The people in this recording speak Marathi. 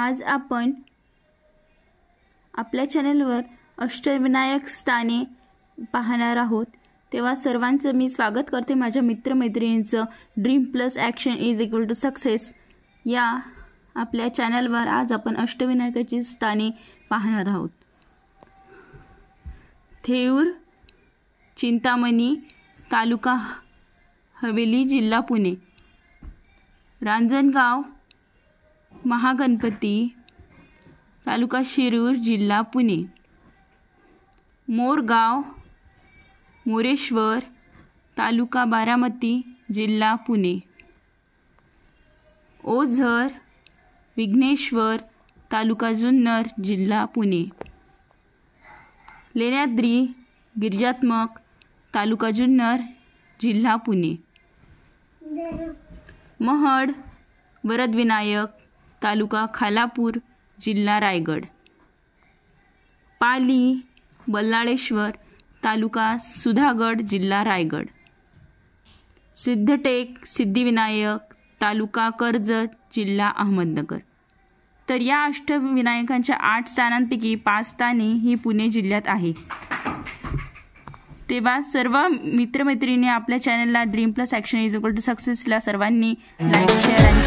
आज आपण आपल्या चॅनलवर अष्टविनायक स्थाने पाहणार आहोत। तेव्हा सर्वांचं मी स्वागत करते माझ्या मित्रमैत्रिणींचं dream plus action is equal to success या आपल्या चॅनलवर आज आपण अष्टविनायकाची स्थाने पाहणार आहोत। थेऊर, चिंतामणी, तालुका हवेली, जिल्हा पुणे। रांजणगाव, महागणपती, तालुका शिरूर, जिल्हा पुणे। मोरगाव, मोरेश्वर, तालुका बारामती, जिल्हा पुणे। ओझर, विघ्नेश्वर, तालुका जुन्नर, जिल्हा पुणे। लेण्याद्री, गिरिजात्मक, तालुका जुन्नर, जिल्हा पुणे। महड, वरदविनायक, तालुका खालापूर, जिल्हा रायगड। पाली, बल्लाळेश्वर, तालुका सुधागड, जिल्हा रायगड। सिद्धटेक, सिद्धिविनायक, तालुका कर्जत, जिल्हा अहमदनगर। तर या अष्टविनायकांच्या 8 स्थानांपैकी 5 स्थाने ही पुणे जिल्ह्यात आहे। तेव्हा सर्व मित्रमैत्रिणी आपल्या चॅनलला dream plus action is equal to सक्सेसला सर्वांनी लाईक, शेअर आणि